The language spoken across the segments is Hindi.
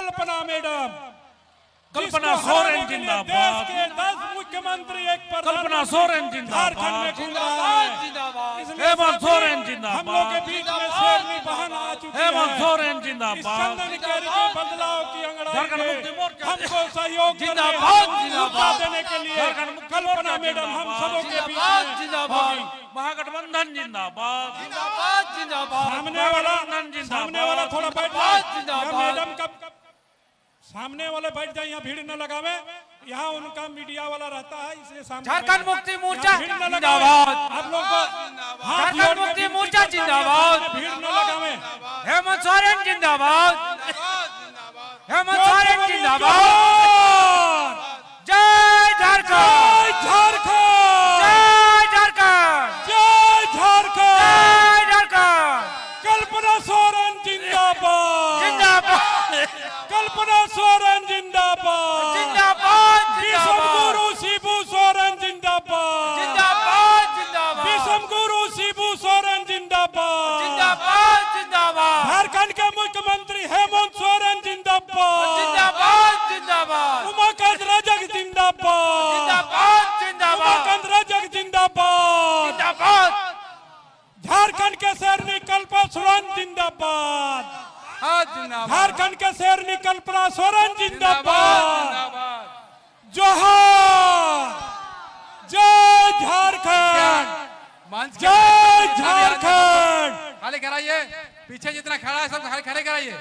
कल्पना मैडम, कल्पना सोरेन जिंदाबाद। देश के 10 मुख्यमंत्री एक पर कल्पना सोरेन जिंदाबाद। झारखंड में घूम रहा है। हेमंत सोरेन जिंदाबाद। हम लोग के बीच में शेरनी बहन आ चुकी है। हेमंत सोरेन इस जिंदाबाद। चंदन केरी के बदलाव की अंगड़ाई झारखंड में मुक्ति मोर्चा हमको सहयोग जिंदाबाद, जिंदाबाद। देने के लिए झारखंड मुक्ति कल्पना मोर्चा मैडम हम जिंदाबाद। सबों के बीच में जिंदाबाद। महागठबंधन जिंदाबाद। जिंदाबाद जिंदाबाद। सामने वाला थोड़ा बैठ जाए। मैडम का सामने वाले बैठ जाए, यहाँ भीड़ न लगावे। यहाँ उनका मीडिया वाला रहता है, इसलिए सामने झारखंड मुक्ति मोर्चा भीड़ न लगावे। जिंदाबाद। आप लोग को झारखंड मुक्ति मोर्चा जिंदाबाद। भीड़ न लगावे। हेमंत सोरेन जिंदाबाद। हेमंत सोरेन जिंदाबाद। जय झारखंड। जय झारखंड। जय झारखंड। जय झारखंड। जय झारखंड। कल्पना सोरेन जिंदाबाद। जिंदाबाद। कल्पना सोरेन जिंदाबाद। जिंदाबाद। विषम गुरु शिबू सोरेन जिंदाबाद। जिंदाबाद जिंदाबाद। विषम गुरु शिबू सोरेन जिंदाबाद। जिंदाबाद जिंदाबाद। झारखंड के मुख्यमंत्री हेमंत सोरेन जिंदाबाद। जिंदाबाद जिंदाबाद। उमाकांत रजक जिंदाबाद। जिंदाबाद जिंदाबाद। उमाकांत रजक जिंदाबाद। जिंदाबाद। झारखंड के शेरनी कल्पना सोरेन जिंदाबाद। जिंदाबाद। झारखंड के शेरनी कल्पना सोरेन जिंदाबाद। जिंदाबाद। जोहार। जय झारखंड। जय झारखंड। खाली कराइए, पीछे जितना खड़ा है सब खाली खड़े कराइए।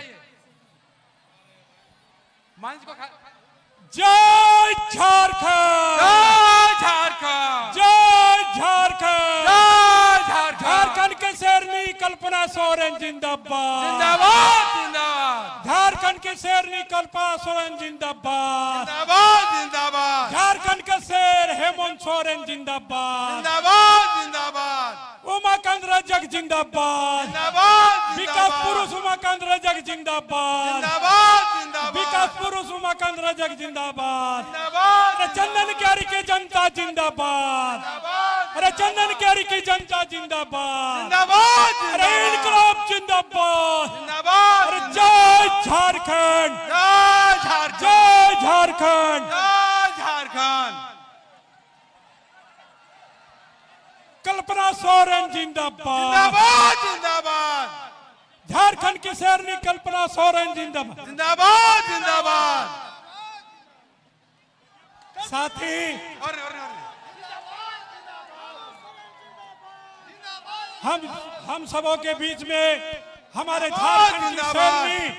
मंच को जय झारखंड। जय झारखंड। जय झारखंड। जय झारखंड। झारखंड के शेरनी कल्पना सोरेन जिंदाबाद। जिंदाबाद जिंदाबाद। झारखंड के शेरनी कल्पना सोरेन जिंदाबाद। जिंदाबाद जिंदाबाद। झारखंड का शेर हेमंत सोरेन जिंदाबाद। जिंदाबाद जिंदाबाद। उमाकांत रजक जिंदाबाद। जिंदाबाद। विकास पुरुष उमाकांत रजक जिंदाबाद। जिंदाबाद जिंदाबाद। विकास पुरुष उमाकांत रजक जिंदाबाद। जिंदाबाद। अरे चंदन कैरी की जनता जिंदाबाद। अरे चंदन कैरी की जनता जिंदाबाद। जिंदाबाद। अरे इनकलाब जिंदाबाद। जिंदाबाद। अरे जय झारखंड। जय झारखंड। जय झारखंड। जय झारखंड। कल्पना सोरेन जिंदाबाद। जिंदाबाद जिंदाबाद। झारखंड की शेरनी कल्पना सोरेन जिंदाबाद। जिंदाबाद जिंदाबाद। साथी हम सबों के बीच में हमारे झारखंड की शेरनी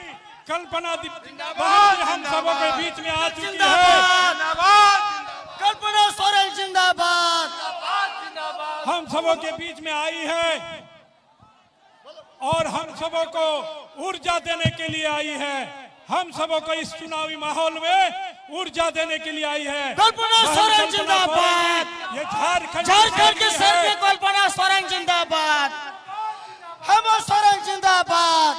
कल्पना बहन हम सबों के बीच में आ चुकी है। कल्पना सोरेन जिंदाबाद। हम सबों के बीच में आई है और हम सबों को ऊर्जा देने के लिए आई है। हम सबों को इस चुनावी माहौल में ऊर्जा देने के लिए आई है। कल्पना सोरेन जिंदाबाद। ये झारखंड के शेरनी कल्पना सोरेन जिंदाबाद। हेमंत सोरेन जिंदाबाद।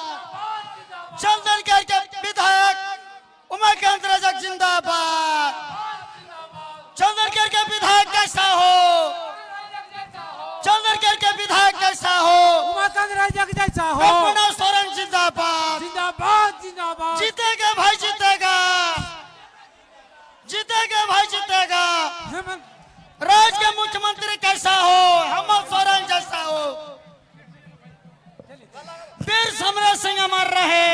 चंदनगढ़ के विधायक उमाकांत रजक जिंदाबाद। चंदनगढ़ के विधायक कैसा हो? चंदनगढ़ के विधायक कैसा हो? उमाकांत रजक जैसा हो। कल्पना सोरेन जिंदाबाद। जिंदाबाद जिंदाबाद। जीतेगा भाई जीतेगा। जीतेगा भाई जीतेगा। राज्य के मुख्यमंत्री कैसा हो? हेमंत सोरेन जैसा हो। वीर समरा सिंह अमर रहे।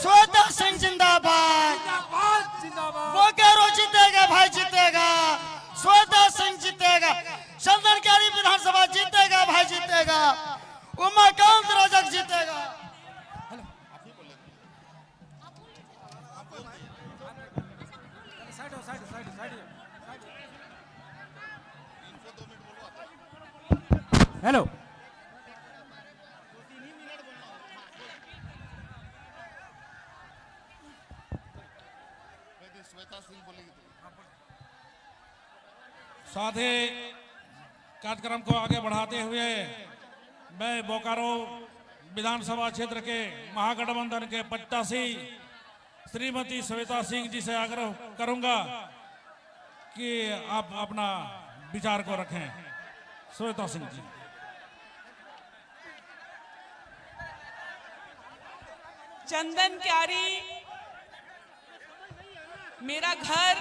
श्वेता सिंह जिंदाबाद। बोकारो जीतेगा भाई जीतेगा। श्वेता सिंह जीतेगा। चंदनगढ़ विधानसभा जीतेगा भाई जीतेगा। उमाकांत रजक जीतेगा। हेलो साथे कार्यक्रम को आगे बढ़ाते हुए मैं बोकारो विधानसभा क्षेत्र के महागठबंधन के प्रत्याशी श्रीमती श्वेता सिंह जी से आग्रह करूंगा कि आप अपना विचार को रखें। श्वेता सिंह जी। चंदन क्यारी मेरा घर,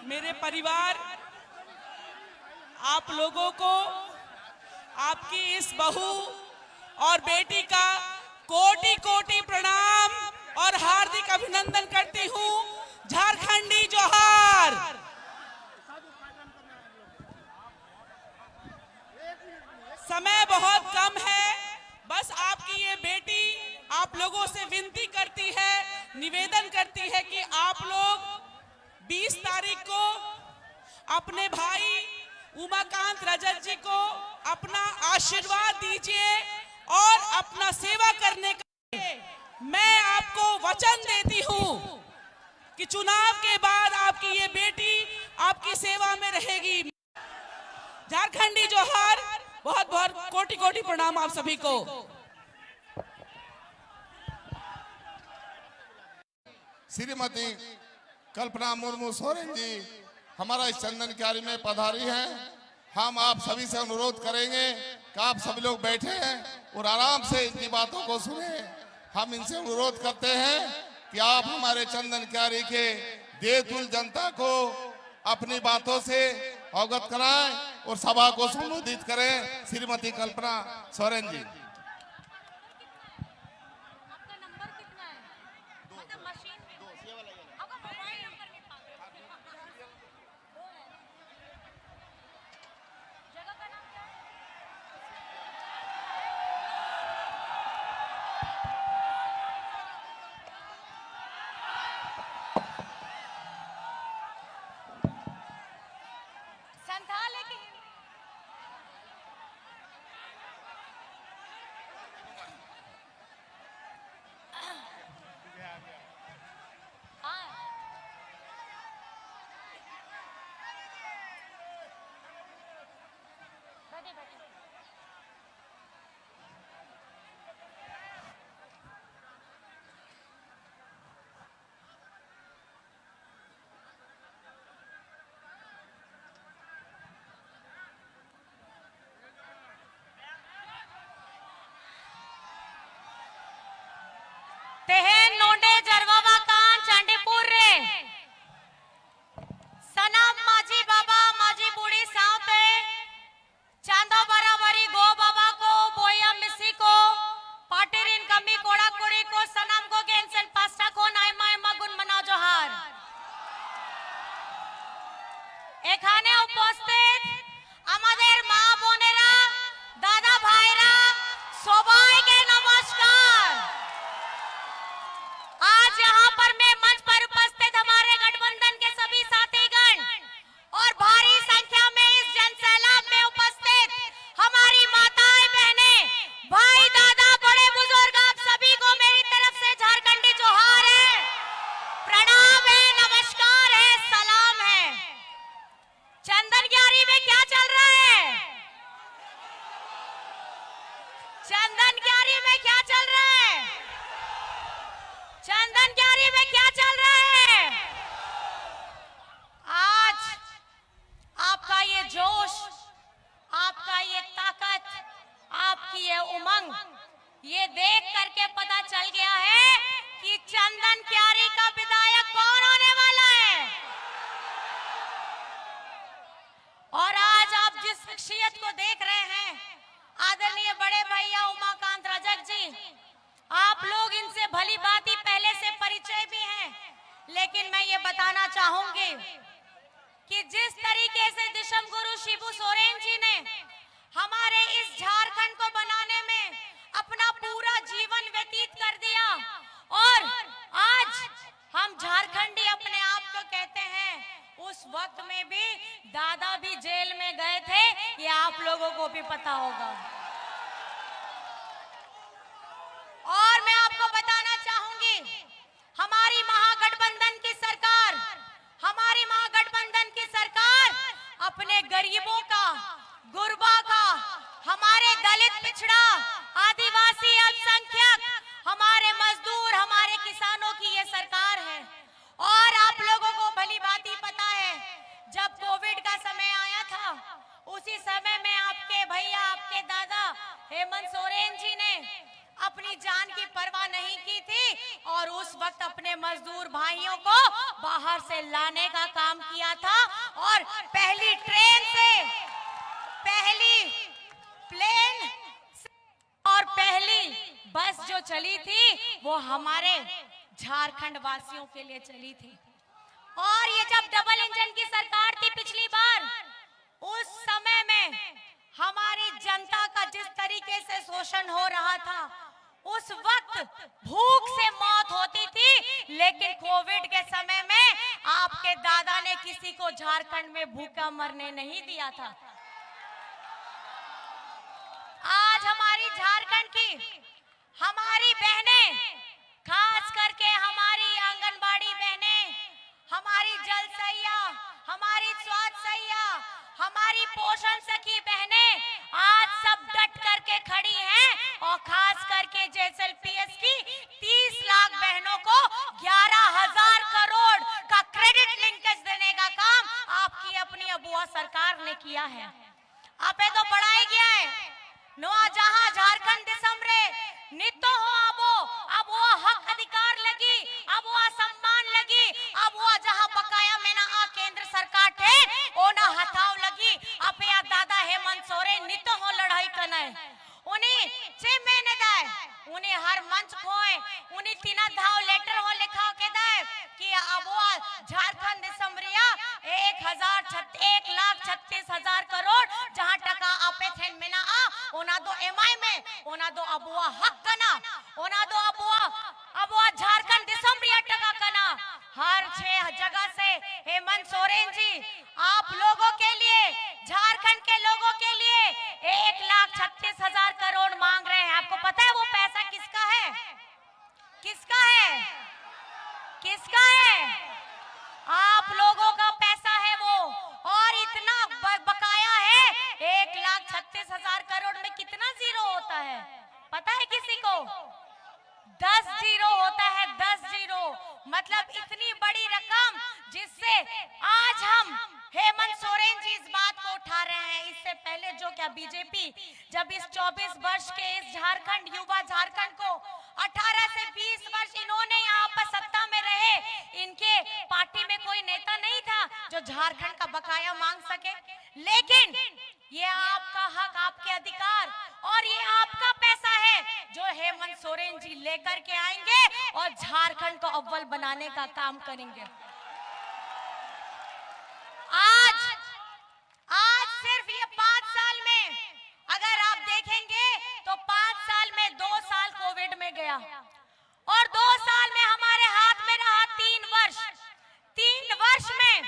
मेरे परिवार, आप लोगों को आपकी इस बहू और बेटी का कोटि कोटि प्रणाम और हार्दिक अभिनंदन करती हूँ। झारखंडी जोहार। समय बहुत कम है, बस आपकी ये बेटी आप लोगों से विनती करती है, निवेदन करती है कि आप लोग 20 तारीख को अपने भाई उमाकांत रजक जी को अपना आशीर्वाद दीजिए और अपना सेवा करने का मैं आपको वचन देती हूँ कि चुनाव के बाद आपकी ये बेटी आपकी सेवा में रहेगी। झारखंडी जोहार। बहुत बहुत कोटि कोटि प्रणाम आप सभी को। श्रीमती कल्पना मुर्मू सोरेन जी हमारा इस चंदन क्यारी में पधारी हैं। हम आप सभी से अनुरोध करेंगे कि आप सभी लोग बैठे हैं और आराम से इनकी बातों को सुने। हम इनसे अनुरोध करते हैं कि आप हमारे चंदन क्यारी के देवतुल जनता को अपनी बातों से अवगत कराएं और सभा को संबोधित करें। श्रीमती कल्पना सोरेन जी। तेहेन नोंडे जरवावा कान चांडीपुर रे सनम माजी बाबा माजी बूढ़ी सावते चांदो बराबरी गो बाबा को बोया मिसी को पाटेरिन कमी कोड़ा कोड़ी को सनम को गेंसन पास्ता को नाइमा इमा गुण मनाओ जोहार। एखाने उपस्थित আমাদের মা বোনেরা দাদা ভাইরা সবাইকে নমস্কার। आज यहाँ पर मैं मंच पर उपस्थित हमारे गठबंधन के सभी साथीगण और भारी संख्या में इस जनसैलाब में उपस्थित हमारी माताएं बहनें भाई दादा बड़े बुजुर्ग आप सभी को मेरी तरफ से झारखंडी जोहार है, प्रणाम है, नमस्कार है, सलाम है। चंदन क्यारी में क्या चल रहा है? चंदन क्यारी में क्या चल रहा है? चंदन क्यारी में क्या चल रहा है? आज आपका ये जोश, आपका ये ताकत, आपकी ये उमंग, ये देख करके पता चल गया है कि चंदन क्यारी का विधायक कौन होने वाला है। और आज आप जिस शख्सियत को देख रहे हैं, आदरणीय बड़े भैया उमाकांत रजक जी, आप लोग इनसे भली भांति पहले से परिचय भी हैं, लेकिन मैं ये बताना चाहूंगी कि जिस तरीके से दिशम गुरु शिबू सोरेन जी ने हमारे इस झारखंड को बनाने में अपना पूरा जीवन व्यतीत कर दिया और आज हम झारखंडी अपने आप को कहते हैं, उस वक्त में भी दादा भी जेल में गए थे, ये आप लोगों को भी पता होगा। और मैं आपको बताना चाहूंगी, हमारी महागठबंधन की सरकार, हमारी महागठबंधन की सरकार अपने गरीबों का, गुरबा का, हमारे दलित पिछड़ा, आदिवासी अल्पसंख्यक, हमारे मजदूर, हमारे किसानों की ये सरकार है। और आप लोगों को भली भांति पता है, जब कोविड का समय आया था, उसी समय में आपके भैया, आपके दादा हेमंत सोरेन जी ने अपनी जान की परवाह नहीं की थी और उस वक्त अपने मजदूर भाइयों को बाहर से लाने का काम किया था। और पहली ट्रेन से, पहली प्लेन और पहली बस जो चली थी वो हमारे झारखंड वासियों के लिए चली थी। और ये जब डबल इंजन की सरकार थी पिछली बार, उस समय में हमारी जनता का जिस तरीके से शोषण हो रहा था, उस वक्त भूख से मौत होती थी, लेकिन कोविड के समय में आपके दादा ने किसी को झारखंड में भूखा मरने नहीं दिया था। आज हमारी झारखंड की हमारी बहनें, खास करके हमारी आंगनबाड़ी बहनें, हमारी जल सैया, हमारी स्वास्थ्य सैया, हमारी पोषण सखी बहनें आज सब डट करके खड़ी हैं। और खास करके JSLPS की 30 लाख बहनों को 11,000 करोड़ का क्रेडिट लिंकेज देने का काम आपकी अपनी अबुआ सरकार ने किया है। आपे तो बढ़ाया गया है नोआ जहां झारखंड दिसंबरे नितो हो अब वो हक अधिकार लगी, अब वो सम्मान लगी, अब वो जहां बकाया में ना आ केंद्र सरकार थे ओ ना हथाव लगी। अब या दादा हेमंत सोरेन नितो हो लड़ाई करना है उन्हीं से मैंने दाए, उन्हें हर मंच खोए, उन्हीं तीना धाव लेटर हो लिखा के दाए कि अब वो झारखंड दिसंबरिया 1,36,000 करोड़ जहां टका आपे थे में ना आ ओना दो MI में ओना दो अबुआ हक कना, ओना दो अबुआ झारखंड दिसंबरिया टका कना। हर 6 जगह से हेमंत सोरेन जी आप लोगों के लिए, झारखंड के लोगों के लिए 1,36,000 करोड़ मांग रहे हैं। आपको पता है वो पैसा किसका है? किसका है? किसका है? आप लोगों का पैसा है वो। और इतना बकाया है 1,36,000 करोड़ में कितना जीरो होता है पता है किसी को? 10 जीरो होता है, 10 जीरो। मतलब इतनी बड़ी रकम जिससे आज हम हेमंत सोरेन जी इस बात को उठा रहे हैं। इससे पहले जो क्या बीजेपी जब इस 24 वर्ष के इस झारखंड, युवा झारखंड को 18 से 20 वर्ष इन्होंने यहाँ पर सत्ता में रहे, इनके पार्टी में कोई नेता नहीं था जो झारखंड का बकाया मांग सके। लेकिन ये आपका हक, आपके अधिकार और ये आपका पैसा है जो हेमंत सोरेन जी लेकर के आएंगे और झारखंड को अव्वल बनाने का काम करेंगे। आज सिर्फ ये 5 साल में अगर आप देखेंगे तो 5 साल में 2 साल कोविड में गया और 2 साल में हमारे हाथ में रहा 3 वर्ष। 3 वर्ष में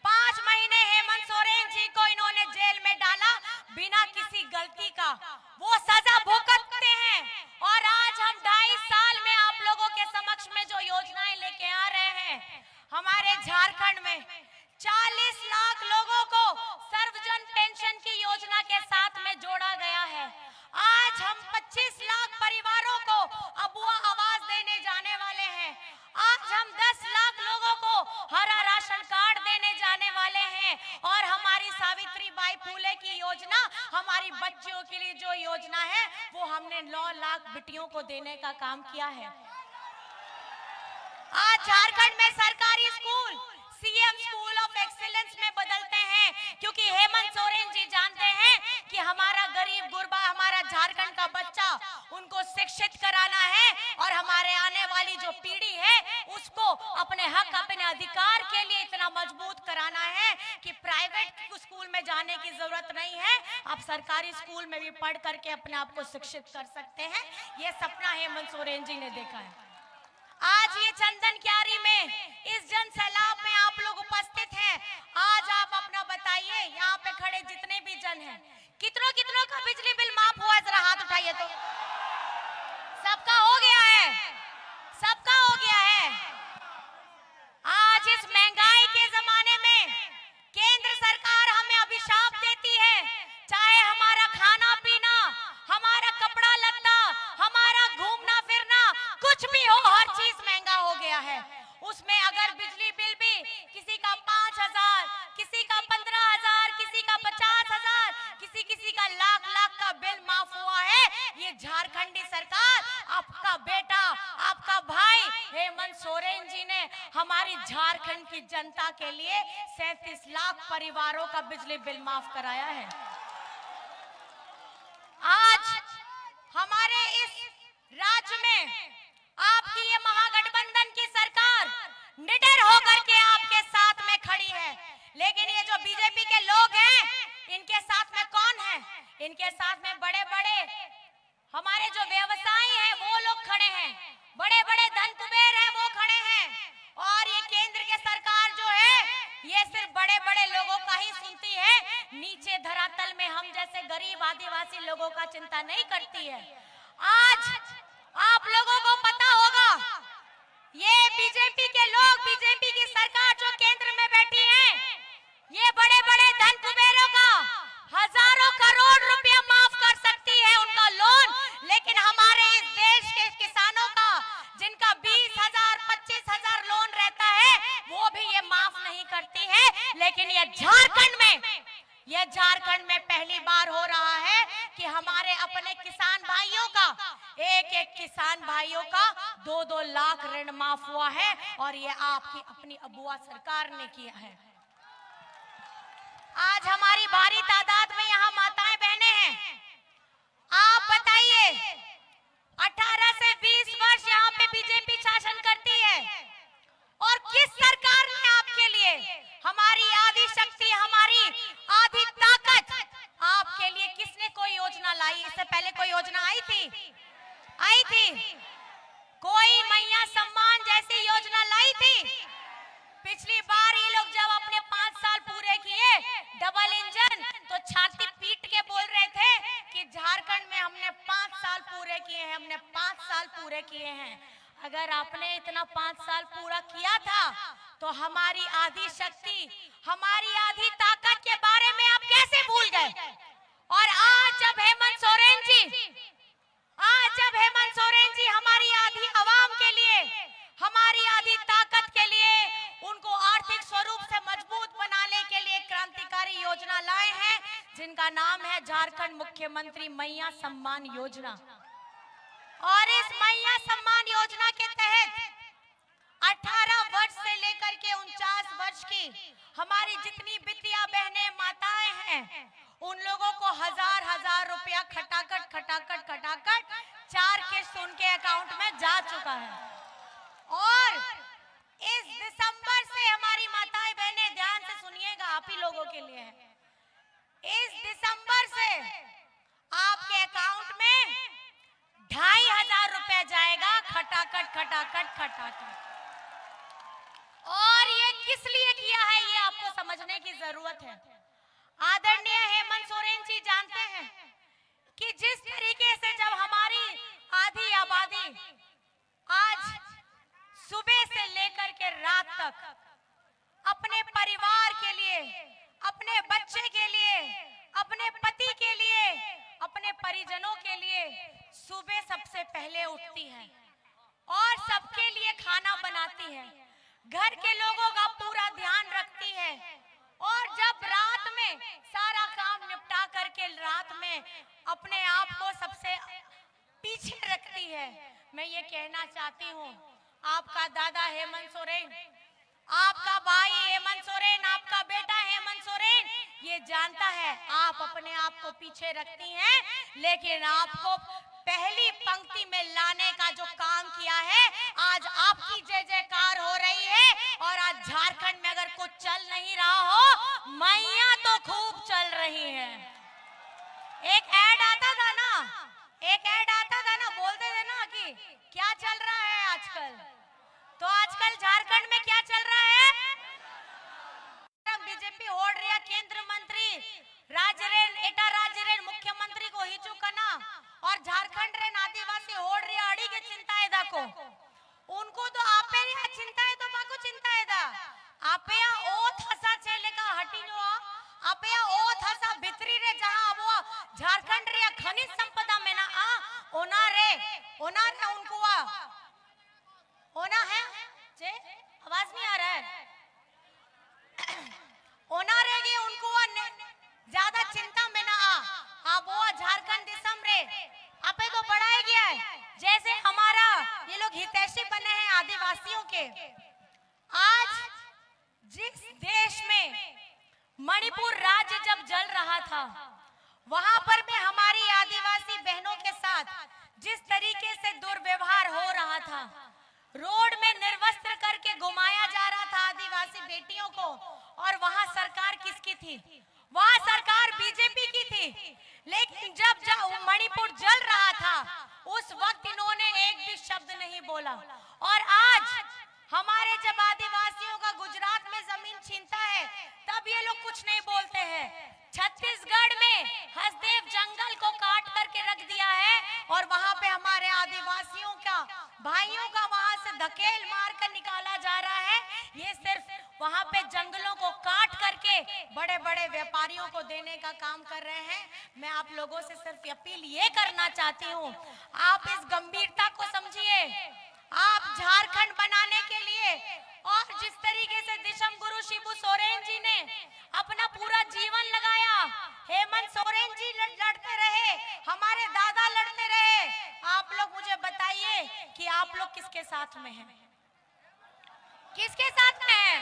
5 महीने हेमंत सोरेन जी को इन्होंने जेल में डाला बिना किसी गलती का। वो सजा भुगतते हैं और आज हम 2.5 साल में आप लोगों के समक्ष में जो योजनाएं लेके आ रहे हैं, हमारे झारखंड में 40 लाख लोगों को सर्वजन पेंशन की योजना के साथ में जोड़ा गया है। आज हम 25 लाख परिवारों को अबुआ आवास देने जाने वाले हैं। आज हम 10 लाख लोगों को हरा राशन कार्ड देने जाने वाले हैं। और हमारी सावित्री बाई फुले की योजना, हमारी बच्चियों के लिए जो योजना है वो हमने 9 लाख बेटियों को देने का काम किया है। आज झारखंड में सरकारी school CM school of excellence में बदलते हैं क्योंकि हेमंत सोरेन जी जानते हैं कि हमारा गरीब गुरबा, हमारा झारखंड का बच्चा, उनको शिक्षित कराना है और हमारे आने वाली जो पीढ़ी है उसको अपने हक, अपने अधिकार के लिए इतना मजबूत कराना है कि प्राइवेट स्कूल में जाने की जरूरत नहीं है, आप सरकारी स्कूल में भी पढ़ करके अपने आप को शिक्षित कर सकते हैं। ये सपना हेमंत सोरेन जी ने देखा है। आज ये चंदन क्यारी में इस जन सैलाब में आप लोग उपस्थित हैं। आज आप अपना बताइए, यहाँ पे खड़े जितने भी जन हैं, कितनों का बिजली बिल माफ हुआ है? जरा हाथ उठाइए तो। सबका हो गया है, सबका हो गया है। आज इस महंगाई के जमाने में केंद्र सरकार हमें अभिशाप देती है, चाहे हमारा खाना पीना, हमारा कपड़ा लत्ता, हमारा घूमना फिरना, कुछ भी हो, हर चीज महंगा हो गया है। उसमें अगर बिजली बिल भी किसी का 5,000, किसी का 15,000, किसी का 50,000, किसी का लाख का बिल माफ हुआ है, ये झारखंडी सरकार हेमंत सोरेन जी ने हमारी झारखंड की जनता के लिए 37 लाख परिवारों का बिजली बिल माफ कराया है। आज हमारे इस राज्य में आपकी ये महागठबंधन की सरकार निडर होकर के आपके साथ में खड़ी है, लेकिन ये जो बीजेपी के लोग हैं, इनके साथ में कौन है? इनके साथ में बड़े बड़े हमारे जो व्यवसायी हैं वो लोग खड़े हैं, बड़े बड़े धन कुबेर हैं वो खड़े हैं, और ये केंद्र के सरकार जो है ये सिर्फ बड़े बड़े लोगों का ही सुनती है, नीचे धरातल में हम जैसे गरीब आदिवासी लोगों का चिंता नहीं करती है। आज आप लोगों को पता होगा, ये बीजेपी के लोग, बीजेपी की सरकार जो केंद्र में बैठी है, ये बड़े बड़े धन कुबेरों का हजारों करोड़ रुपया माफ कर सकती है उनका लोन, लेकिन हमारे इस देश के किसानों का जिनका 20,000 25,000 लोन रहता है वो भी ये माफ नहीं करती है। लेकिन ये झारखंड में पहली बार हो रहा है कि हमारे अपने किसान भाइयों का, एक एक किसान भाइयों का 2-2 लाख ऋण माफ हुआ है, और ये आपकी अपनी अबुआ सरकार ने किया है। आज हमारी भारी तादाद में यहाँ माताएं बहनें हैं। आप बताइए, 18 से 20 वर्ष यहाँ पे बीजेपी शासन करती है, और किस सरकार ने आपके लिए हमारी आदि शक्ति, हमारी आधी ताकत आपके लिए किसने कोई योजना लाई? इससे पहले कोई योजना आई थी? कोई मैया सम्मान जैसी योजना लाई थी? पिछली बार ये लोग जब अपने 5 साल पूरे किए डबल इंजन, तो छाती पीट के बोल रहे थे कि झारखंड में हमने 5 साल पूरे किए हैं, हमने 5 साल पूरे किए हैं। अगर आपने इतना 5 साल पूरा किया था तो हमारी आधी शक्ति, हमारी आधी ताकत के बारे में आप कैसे भूल गए? और आज जब हेमंत सोरेन जी हमारी आधी आवाम के लिए, हमारी आधी ताकत के लिए, उनको आर्थिक स्वरूप से मजबूत बनाने के लिए क्रांतिकारी योजना लाए हैं, जिनका नाम है झारखंड मुख्यमंत्री मैया सम्मान योजना। और इस मैया सम्मान योजना के तहत 18 वर्ष से लेकर के 49 वर्ष की हमारी जितनी बिटिया बहनें माताएं हैं, उन लोगों को हजार रुपया खटाखट 4 किस्त उनके अकाउंट में जा चुका है। और इस दिसंबर से हमारी माताएं बहनें, ध्यान से सुनिएगा, आप ही लोगों के लिए है, इस दिसंबर से आपके अकाउंट में 2,500 रुपया जाएगा, खटाखट। और ये किस लिए किया है ये आपको समझने की जरूरत है। आदरणीय हेमंत सोरेन जी जानते हैं कि जिस तरीके से जब हमारी आधी आबादी आज सुबह से लेकर के रात तक अपने परिवार के लिए, अपने बच्चे के लिए, अपने पति के लिए, अपने परिजनों के लिए सुबह सबसे पहले उठती है और सबके लिए खाना बनाती है, घर के लोगों का पूरा ध्यान रखती है, और जब रात में सारा काम निपटा करके रात में अपने आप को सबसे पीछे रखती है। मैं ये कहना चाहती हूँ, आपका दादा हेमंत सोरेन, आपका भाई हेमंत सोरेन, आपका बेटा हेमंत सोरेन ये जानता है आप अपने आप को पीछे रखती हैं, लेकिन आपको पहली पंक्ति में लाने का जो काम किया है, आज आपकी जय जयकार हो रही है। और आज झारखंड में अगर कुछ चल नहीं रहा हो, मैया तो खूब चल रही है। एक ऐड आता था ना, बोलते थे ना कि क्या चल रहा है आजकल, तो आजकल झारखंड में क्या चल रहा है? बीजेपी होड़ रहा केंद्र मंत्री राज्य मुख्यमंत्री को हिचू कना, और झारखंड रे आदिवासी होड़ रहा अड़ी के चिंता है दाको, उनको तो आपे रे चिंता है, तो माको चिंता है दा आपे ओ थसा चले का हटी जो आपे ओ थसा भितरी रे जहां वो झारखंड रे खनिज संपदा में ना ओना रे उनको ओना है जे आज जिस देश में मणिपुर राज्य जब जल रहा था, वहां पर भी हमारी आदिवासी बहनों के साथ जिस तरीके से दुर्व्यवहार हो रहा था, रोड में निर्वस्त्र करके घुमाया जा रहा था आदिवासी बेटियों को, और वहां सरकार किसकी थी? वहां सरकार बीजेपी की थी। लेकिन जब मणिपुर जल रहा था, उस वक्त इन्होंने एक भी शब्द नहीं बोला। और आज हमारे जब आदिवासियों का गुजरात में जमीन छीनता है, तब ये लोग कुछ नहीं बोलते हैं। छत्तीसगढ़ में हसदेव जंगल को काट करके रख दिया है, और वहां पे हमारे आदिवासियों का भाइयों का वहां से धकेल मार कर निकाला जा रहा है। ये सिर्फ वहां पे जंगलों को काट करके बड़े बड़े व्यापारियों को देने का काम कर रहे हैं। मैं आप लोगों से सिर्फ अपील ये करना चाहती हूँ, आप इस गंभीरता को समझिए। आप झारखंड बनाने के लिए, और जिस तरीके से दिशम गुरु शिबू सोरेन जी ने अपना पूरा जीवन लगाया, हेमंत सोरेन जी लड़ते रहे, हमारे दादा लड़ते रहे, आप लोग मुझे बताइए कि आप लोग किसके साथ में हैं? किसके साथ में हैं?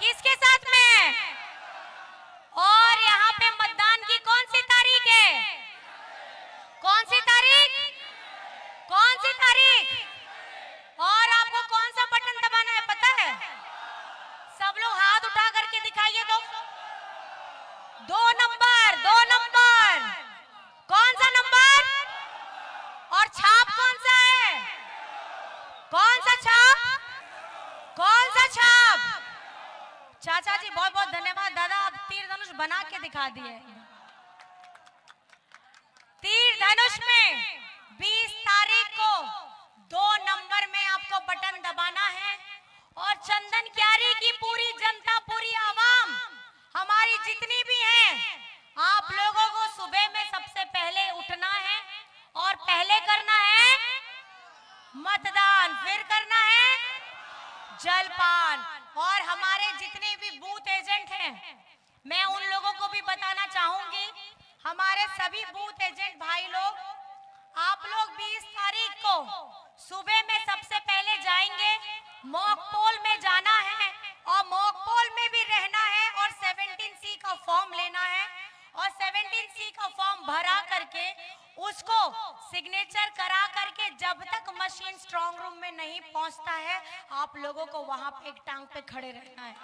किसके साथ में हैं? और यहाँ पे मतदान की कौन सी तारीख है? कौन सी तारीख? कौन सी तारीख? और आपको कौन सा बटन दबाना है पता है? सब लोग हाथ उठा करके दिखाइए तो। 2 नंबर, 2 नंबर। कौन सा नंबर? और छाप कौन सा है? कौन सा छाप? कौन सा छाप? चाचा जी बहुत बहुत धन्यवाद। दादा आप तीर धनुष बना के दिखा दिए। तीर धनुष में 20 तारीख को 2 नंबर में आपको बटन दबाना है। और चंदन क्यारी की पूरी जनता, पूरी आवाम हमारी जितनी भी है, आप लोगों को सुबह में सबसे पहले उठना है और पहले करना है मतदान, फिर करना है जलपान। और हमारे जितने भी बूथ एजेंट हैं, मैं उन लोगों को भी बताना चाहूंगी, हमारे सभी बूथ एजेंट भाई लोग, आप लोग 20 तारीख को सुबह में सबसे पहले जाएंगे, मॉक पोल में जाना है और मॉक पोल में भी रहना है, और 17C का फॉर्म लेना है, और 17C का फॉर्म भरा करके उसको सिग्नेचर करा करके जब तक मशीन स्ट्रांग रूम में नहीं पहुंचता है, आप लोगों को वहां पे एक टांग पे खड़े रहना है।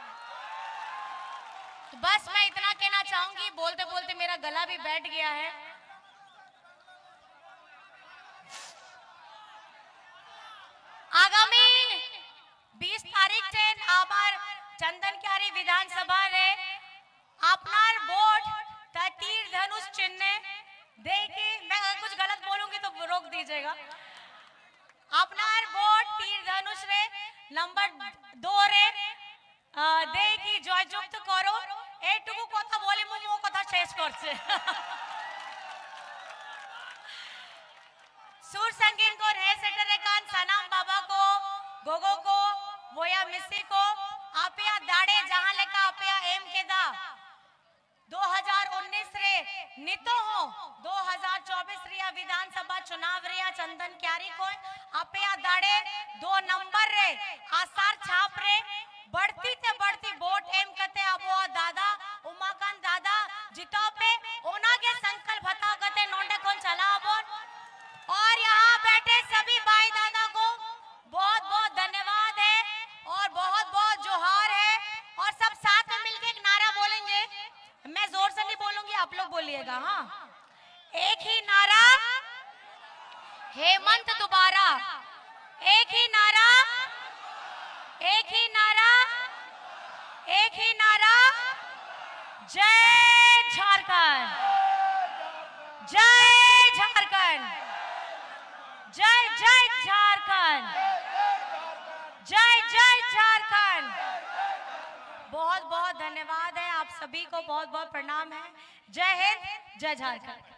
तो बस मैं इतना कहना चाहूंगी, बोलते बोलते मेरा गला भी बैठ गया है। आगामी 20 तारीख से आबार चंदन क्यारी विधानसभा रे आपनार वोट तीर धनुष चिन्ह देखिए, मैं अगर कुछ गलत बोलूंगी तो रोक दीजिएगा। आपनार वोट तीर धनुष रे नंबर 2 रे देखी জয়যুক্ত করো। এইটুকু কথা বলি মো কথা শেষ করছে। सुर संगीन को रह सेटरे कान सनाम बाबा को गोगो को वोया मिस्सी को आपिया दाड़े जहां लेका आपिया एम के दा 2019 रे नितो हो 2024 रिया विधानसभा चुनाव रिया चंदन क्यारी को आपिया दाड़े 2 नंबर रे आसार छाप रे बढ़ती ते बढ़ती वोट एम कते अबो दादा उमाकांत दादा जितो पे ओना के संकल्प हता कते नोंडे कौन चला अबो। और यहाँ बैठे सभी भाई दादा को बहुत बहुत धन्यवाद है और बहुत बहुत जोहार है। और सब साथ में मिलकर एक नारा बोलेंगे, मैं जोर से नहीं बोलूंगी, आप लोग बोलिएगा। हाँ, एक ही नारा हेमंत दोबारा, एक ही नारा, एक ही नारा, एक ही नारा, जय झारखंड, जय झारखंड, जय जय झारखंड, जय जय झारखंड। बहुत बहुत धन्यवाद है, आप सभी को बहुत बहुत प्रणाम है। जय हिंद, जय झारखंड।